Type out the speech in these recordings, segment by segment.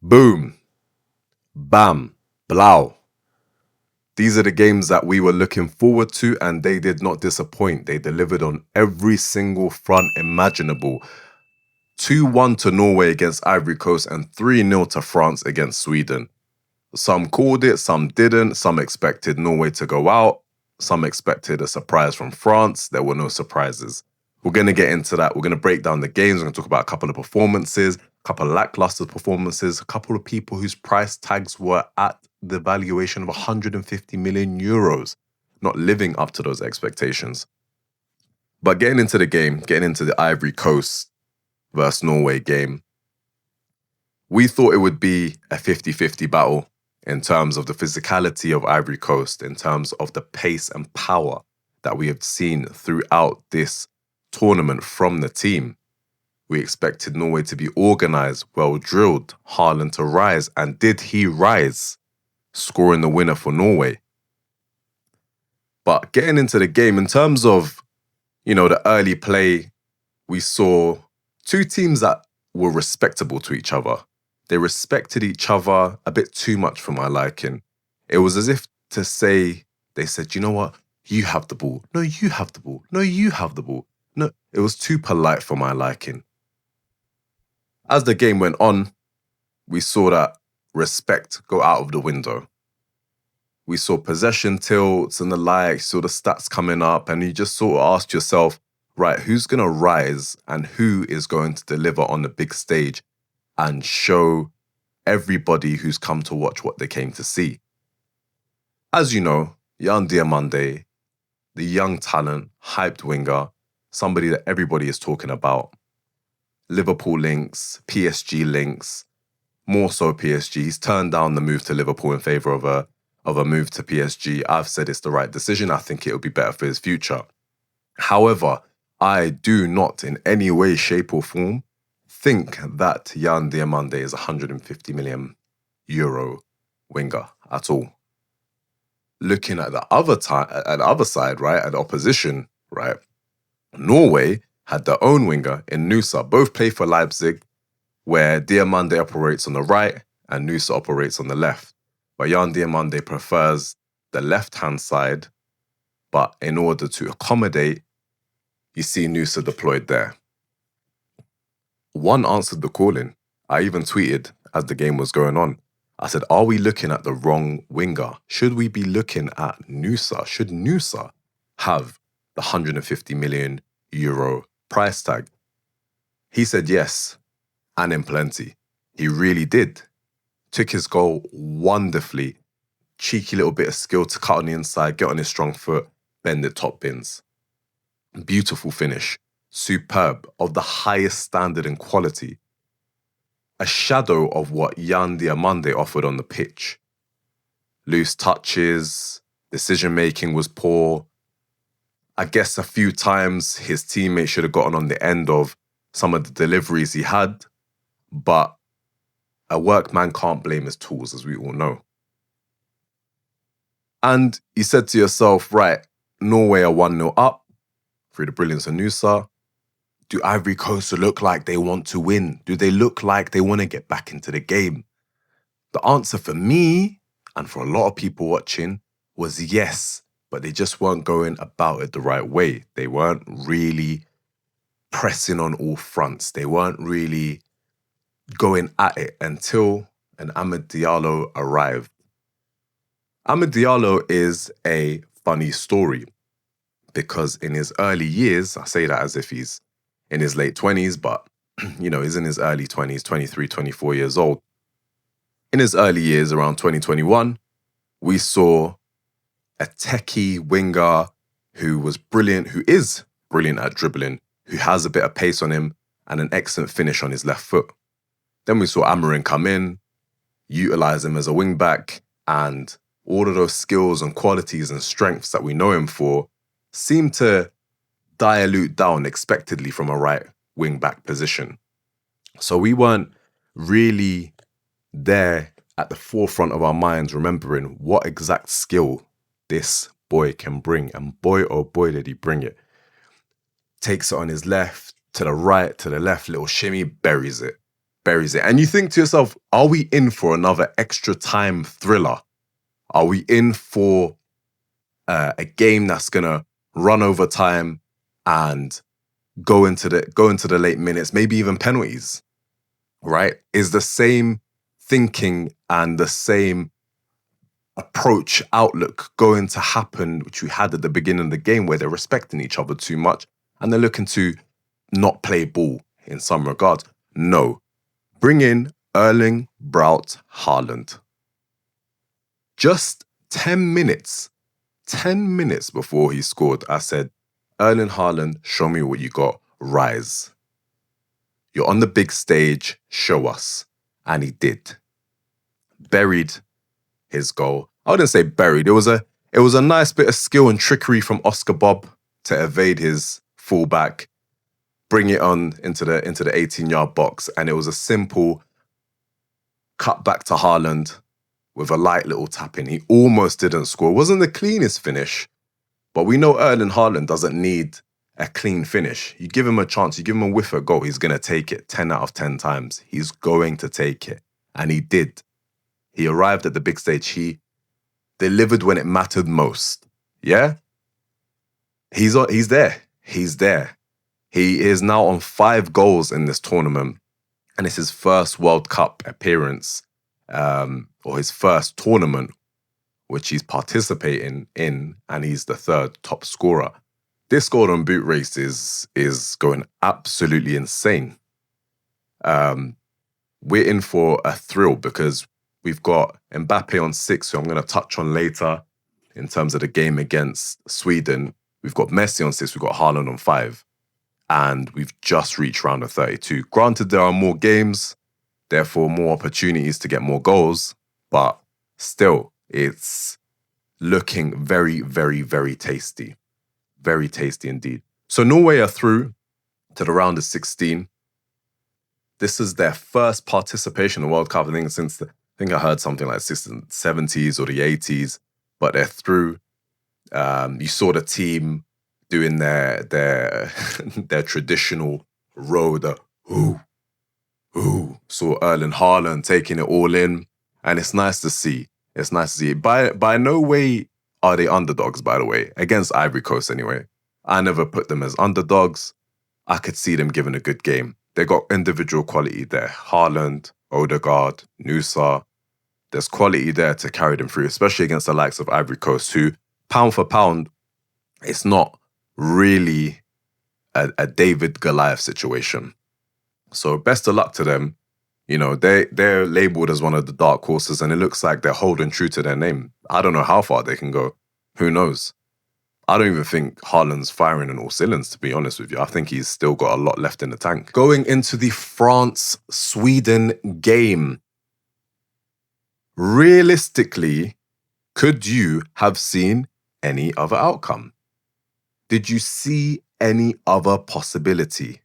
Boom, bam, blow. These are the games that we were looking forward to, and they did not disappoint. They delivered on every single front imaginable. 2-1 to Norway against Ivory Coast and 3-0 to France against Sweden. Some called it, some didn't. Some expected Norway to go out. Some expected a surprise from France. There were no surprises. We're going to get into that. We're going to break down the games. We're going to talk about a couple of performances, a couple of lackluster performances, a couple of people whose price tags were at the valuation of 150 million euros, not living up to those expectations. But getting into the game, getting into the Ivory Coast versus Norway game, we thought it would be a 50-50 battle in terms of the physicality of Ivory Coast, in terms of the pace and power that we have seen throughout this tournament from the team. We expected Norway to be organised, well-drilled, Haaland to rise, and did he rise, scoring the winner for Norway? But getting into the game, in terms of, the early play, we saw two teams that were respectable to each other. They respected each other a bit too much for my liking. It was as if to say, they said, you know what? You have the ball. No, you have the ball. No, you have the ball. No, it was too polite for my liking. As the game went on, we saw that respect go out of the window. We saw possession tilts and the likes, saw the stats coming up, and you just sort of asked yourself, right, who's going to rise and who is going to deliver on the big stage and show everybody who's come to watch what they came to see? As you know, Jan Diamande, the young talent, hyped winger, somebody that everybody is talking about. Liverpool links, PSG links, more so PSG. He's turned down the move to Liverpool in favour of a move to PSG. I've said it's the right decision. I think it'll be better for his future. However, I do not in any way, shape or form think that Jan Diamande is a 150 million euro winger at all. Looking at the other side, right, at the opposition, right, Norway had their own winger in Nusa. Both play for Leipzig, where Diamande operates on the right and Nusa operates on the left. But Jan Diamande prefers the left-hand side, but in order to accommodate, you see Nusa deployed there. One answered the call-in. I even tweeted as the game was going on. I said, are we looking at the wrong winger? Should we be looking at Nusa? Should Nusa have the 150 million euro price tag? He said yes, and in plenty. He really did. Took his goal wonderfully. Cheeky little bit of skill to cut on the inside, get on his strong foot, bend it top bins. Beautiful finish. Superb, of the highest standard and quality. A shadow of what Jan Diamande offered on the pitch. Loose touches, decision-making was poor. I guess a few times his teammates should have gotten on the end of some of the deliveries he had, but a workman can't blame his tools, as we all know. And you said to yourself, right, Norway are 1-0 up through the brilliance of Nusa. Do Ivory Coast look like they want to win? Do they look like they want to get back into the game? The answer for me, and for a lot of people watching, was yes, but they just weren't going about it the right way. They weren't really pressing on all fronts. They weren't really going at it until an Amad Diallo arrived. Amad Diallo is a funny story because in his early years, I say that as if he's in his late 20s, but, he's in his early 20s, 23, 24 years old. In his early years, around 2021, we saw a techie winger who was brilliant, who is brilliant at dribbling, who has a bit of pace on him and an excellent finish on his left foot. Then we saw Amarin come in, utilise him as a wing-back, and all of those skills and qualities and strengths that we know him for seem to dilute down expectedly from a right wing-back position. So we weren't really there at the forefront of our minds remembering what exact skill this boy can bring. And boy, oh boy, did he bring it. Takes it on his left, to the right, to the left, little shimmy, buries it. buries it. And you think to yourself, are we in for another extra time thriller? Are we in for a game that's going to run over time and go into the late minutes, maybe even penalties, right? Is the same thinking and the same approach, outlook going to happen, which we had at the beginning of the game, where they're respecting each other too much and they're looking to not play ball in some regards? No. Bring in Erling Braut Haaland. Just 10 minutes before he scored, I said, Erling Haaland, show me what you got. Rise. You're on the big stage. Show us. And he did. Buried his goal. I wouldn't say buried. It was a nice bit of skill and trickery from Oscar Bob to evade his fullback, bring it on into the 18-yard box, and it was a simple cut back to Haaland with a light little tap in. He almost didn't score. It wasn't the cleanest finish, but we know Erling Haaland doesn't need a clean finish. You give him a chance, you give him a whiff at goal, he's going to take it 10 out of 10 times. He's going to take it. And he did. He arrived at the big stage. He delivered when it mattered most. Yeah? He's there. He's there. He is now on 5 goals in this tournament. And it's his first World Cup appearance, or his first tournament, which he's participating in, and he's the 3rd top scorer. This Golden Boot race is going absolutely insane. We're in for a thrill because we've got Mbappe on 6, who I'm going to touch on later in terms of the game against Sweden. We've got Messi on 6, we've got Haaland on 5. And we've just reached round of 32. Granted, there are more games, therefore more opportunities to get more goals, but still, it's looking very, very, very tasty. Very tasty indeed. So Norway are through to the round of 16. This is their first participation in the World Cup, I think I heard something like 70s or the 80s, but they're through. You saw the team doing their traditional row, the saw Erling Haaland taking it all in, and it's nice to see. It's nice to see. By no way are they underdogs, by the way, against Ivory Coast anyway. I never put them as underdogs. I could see them giving a good game. They got individual quality there. Haaland, Odegaard, Nusa. There's quality there to carry them through, especially against the likes of Ivory Coast, who, pound for pound, it's not really a David Goliath situation. So best of luck to them. You know, they're labelled as one of the dark horses, and it looks like they're holding true to their name. I don't know how far they can go. Who knows? I don't even think Haaland's firing on all cylinders, to be honest with you. I think he's still got a lot left in the tank. Going into the France-Sweden game. Realistically, could you have seen any other outcome? Did you see any other possibility?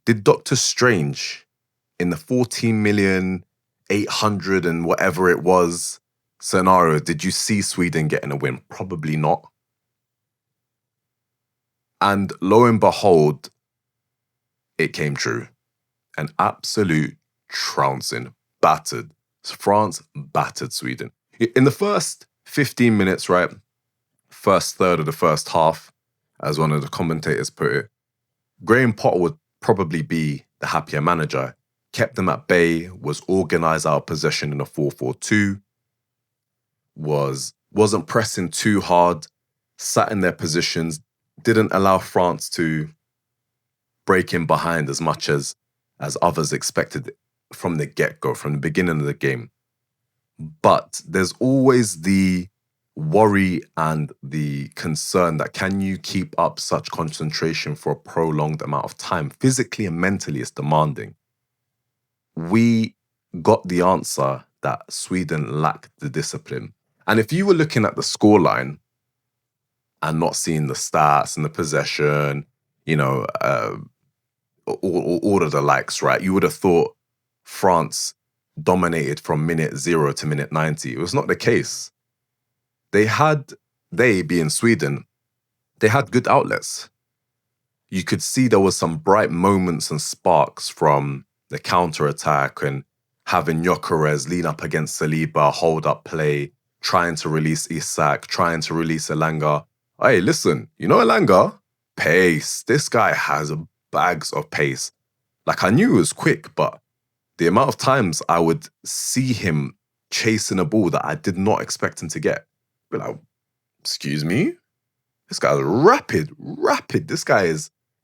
Did Doctor Strange, in the 14,800,000 and whatever it was scenario, did you see Sweden getting a win? Probably not. And lo and behold, it came true. An absolute trouncing, battered. France battered Sweden. In the first 15 minutes, right, first third of the first half, as one of the commentators put it, Graham Potter would probably be the happier manager. Kept them at bay, was organised out of possession in a 4-4-2, wasn't pressing too hard, sat in their positions, didn't allow France to break in behind as much as others expected from the get-go, from the beginning of the game. But there's always the worry and the concern that can you keep up such concentration for a prolonged amount of time? Physically and mentally, it's demanding. We got the answer that Sweden lacked the discipline. And if you were looking at the scoreline and not seeing the stats and the possession, you know, all of the likes, right? You would have thought France dominated from minute 0 to minute 90. It was not the case. They being Sweden, they had good outlets. You could see there was some bright moments and sparks from the counter-attack and having Gyökeres lean up against Saliba, hold up play, trying to release Isak, trying to release Elanga. Hey, listen, you know Elanga? Pace. This guy has bags of pace. Like, I knew he was quick, but the amount of times I would see him chasing a ball that I did not expect him to get. Be like, excuse me? This guy's rapid. This guy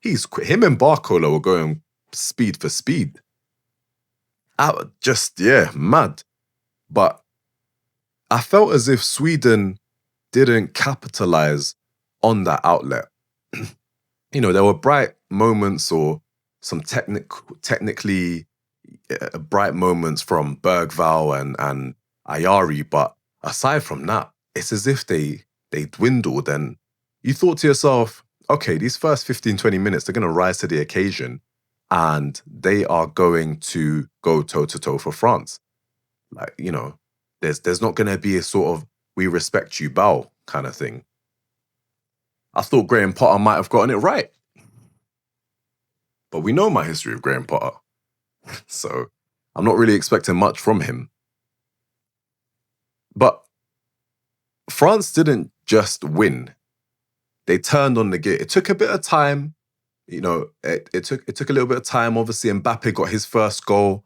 he's quick. Him and Barcola were going speed for speed. Mad. But I felt as if Sweden didn't capitalize on that outlet. There were bright moments or some technically bright moments from Bergvall and Ayari, but aside from that, it's as if they dwindled, and you thought to yourself, okay, these first 15, 20 minutes, they're going to rise to the occasion and they are going to go toe-to-toe for France. Like, there's not going to be a sort of we respect you bow kind of thing. I thought Graham Potter might have gotten it right. But we know my history of Graham Potter. So I'm not really expecting much from him. But France didn't just win. They turned on the gear. It took a bit of time. It took a little bit of time. Obviously, Mbappe got his first goal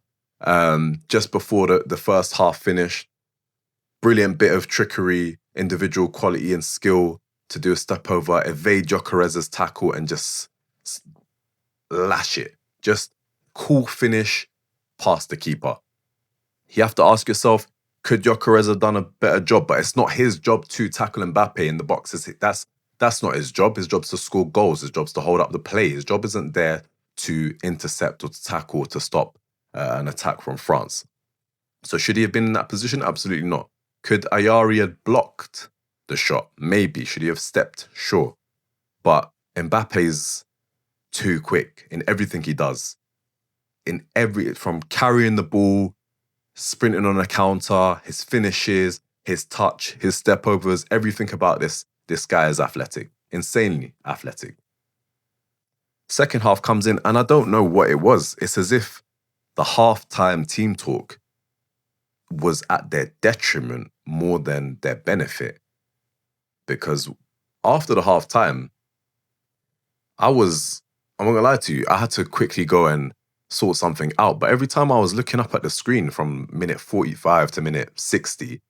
just before the first half finished. Brilliant bit of trickery, individual quality and skill to do a step over, evade Gyökeres' tackle and just lash it. Just cool finish past the keeper. You have to ask yourself, could Gyökeres have done a better job? But it's not his job to tackle Mbappe in the boxes. That's not his job. His job's to score goals. His job's to hold up the play. His job isn't there to intercept or to tackle or to stop an attack from France. So should he have been in that position? Absolutely not. Could Ayari have blocked the shot? Maybe. Should he have stepped? Sure. But Mbappe's too quick in everything he does. From carrying the ball, sprinting on a counter, his finishes, his touch, his step overs, everything about this guy is athletic, insanely athletic. Second half comes in, and I don't know what it was. It's as if the halftime team talk was at their detriment more than their benefit. Because after the halftime, I'm not gonna lie to you, I had to quickly go and sort something out. But every time I was looking up at the screen from minute 45 to minute 60,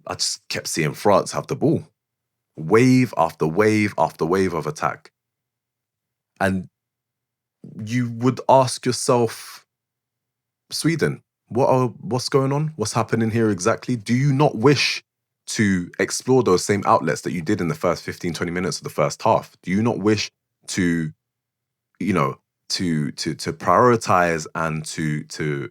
I just kept seeing France have the ball. Wave after wave after wave of attack. And you would ask yourself, Sweden, what's going on? What's happening here exactly? Do you not wish to explore those same outlets that you did in the first 15, 20 minutes of the first half? Do you not wish to prioritize and to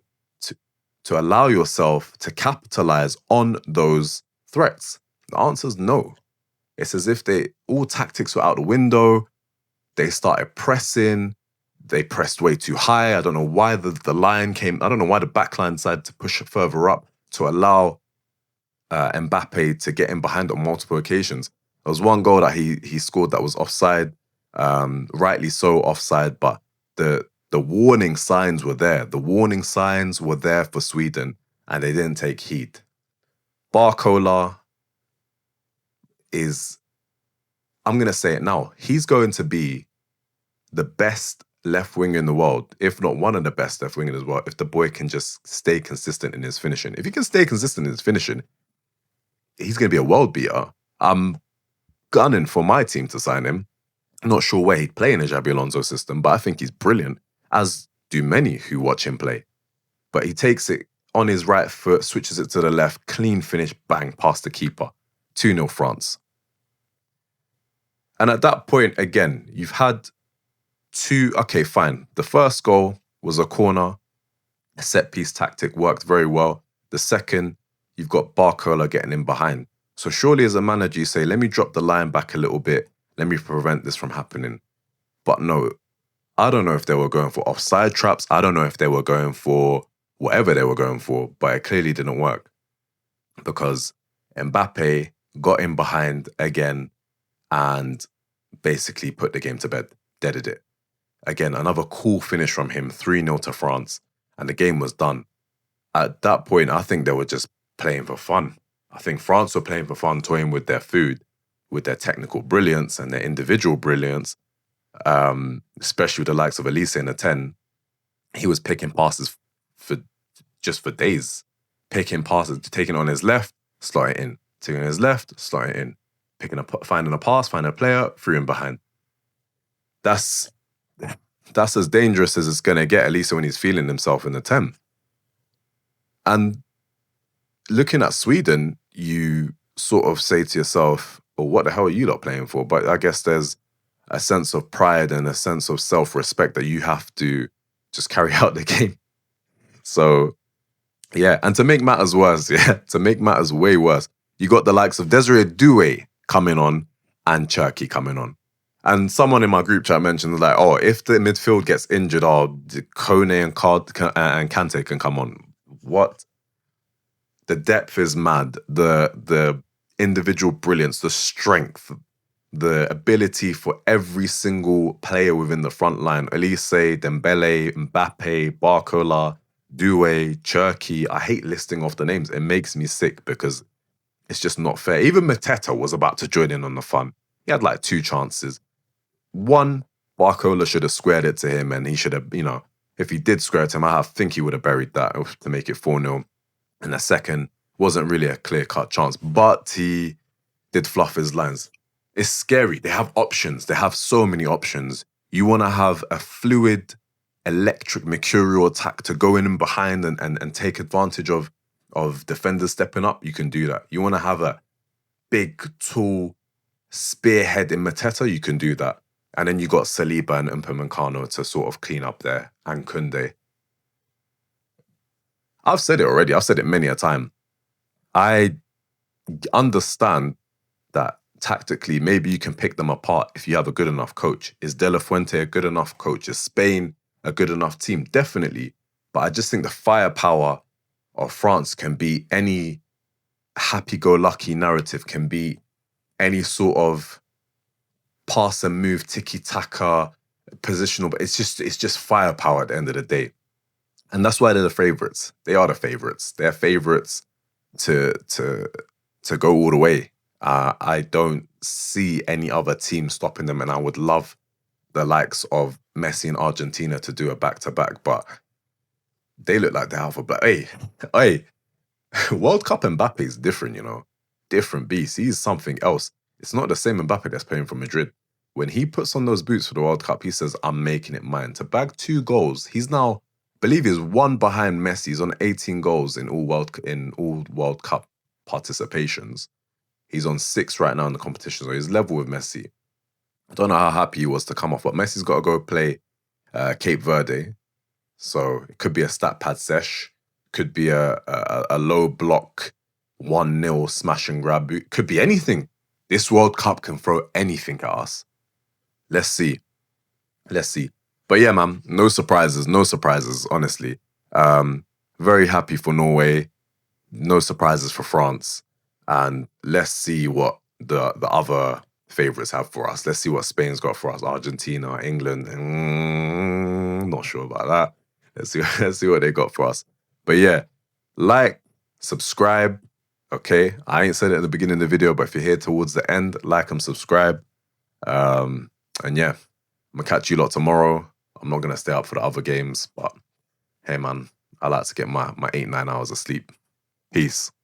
allow yourself to capitalize on those threats? The answer is no. It's as if all tactics were out the window. They started pressing. They pressed way too high. I don't know why the line came. I don't know why the back line decided to push it further up to allow Mbappe to get in behind on multiple occasions. There was one goal that he scored that was offside, rightly so offside, but the warning signs were there. The warning signs were there for Sweden, and they didn't take heed. Barcola I'm going to say it now, he's going to be the best left wing in the world, if not one of the best left wing in the world, if the boy can just stay consistent in his finishing. If he can stay consistent in his finishing, he's going to be a world beater. I'm gunning for my team to sign him. I'm not sure where he'd play in a Xabi Alonso system, but I think he's brilliant, as do many who watch him play. But he takes it on his right foot, switches it to the left, clean finish, bang, past the keeper. 2-0 France. And at that point, again, you've had okay, fine. The first goal was a corner. A set-piece tactic worked very well. The second, you've got Barcola getting in behind. So surely as a manager, you say, let me drop the line back a little bit. Let me prevent this from happening. But no, I don't know if they were going for offside traps. I don't know if they were going for whatever they were going for, but it clearly didn't work. Because Mbappe got in behind again and basically put the game to bed, deaded it. Again, another cool finish from him, 3-0 to France. and the game was done. At that point, I think they were just playing for fun. I think France were playing for fun, toying with their food, with their technical brilliance and their individual brilliance, especially with the likes of Elise in the 10. He was picking passes for days, picking passes, taking on his left, slot it in, taking on his left, slot it in, finding a pass, finding a player, through and behind. That's as dangerous as it's gonna get, at least when he's feeling himself in the 10. And looking at Sweden, you sort of say to yourself, well, what the hell are you lot playing for? But I guess there's a sense of pride and a sense of self-respect that you have to just carry out the game. So, yeah. And to make matters worse, to make matters way worse, you got the likes of Desiree Doué coming on and Cherki coming on. And someone in my group chat mentioned, like, oh, if the midfield gets injured, Kone and Kante can come on. What? The depth is mad. The individual brilliance, the strength, the ability for every single player within the front line. Elise, Dembele, Mbappe, Barcola, Doué, Cherki. I hate listing off the names. It makes me sick because it's just not fair. Even Mateta was about to join in on the fun. He had like 2 chances. One, Barcola should have squared it to him, and he should have, if he did square it to him, I think he would have buried that to make it 4-0. And the second wasn't really a clear-cut chance, but he did fluff his lines. It's scary. They have options. They have so many options. You want to have a fluid, electric, mercurial attack to go in and behind and take advantage of defenders stepping up, you can do that. You want to have a big, tall spearhead in Mateta, you can do that. And then you got Saliba and Upamecano to sort of clean up there, and Koundé. I've said it already. I've said it many a time. I understand that tactically, maybe you can pick them apart if you have a good enough coach. Is De La Fuente a good enough coach? Is Spain a good enough team? Definitely. But I just think the firepower of France can be any happy-go-lucky narrative, can be any sort of pass and move, tiki-taka, positional, but it's just firepower at the end of the day. And that's why they're the favourites. They are the favourites. They're favourites to go all the way. I don't see any other team stopping them, and I would love the likes of Messi and Argentina to do a back-to-back, but they look like they have a black. Hey, World Cup Mbappe is different, different beast. He's something else. It's not the same Mbappe that's playing for Madrid. When he puts on those boots for the World Cup, he says, I'm making it mine. To bag 2 goals, he's now, I believe he's 1 behind Messi. He's on 18 goals in all World Cup participations. He's on 6 right now in the competition, so he's level with Messi. I don't know how happy he was to come off, but Messi's got to go play Cape Verde. So it could be a stat pad sesh, could be a low block 1-0 smash and grab. It could be anything. This World Cup can throw anything at us. Let's see. But yeah, man, no surprises, honestly. Very happy for Norway. No surprises for France. And let's see what the other favourites have for us. Let's see what Spain's got for us. Argentina, England. Not sure about that. Let's see what they got for us. But yeah, like, subscribe. Okay, I ain't said it at the beginning of the video, but if you're here towards the end, like and subscribe. And yeah, I'm gonna catch you lot tomorrow. I'm not gonna stay up for the other games, but hey man, I like to get my 8-9 hours of sleep. Peace.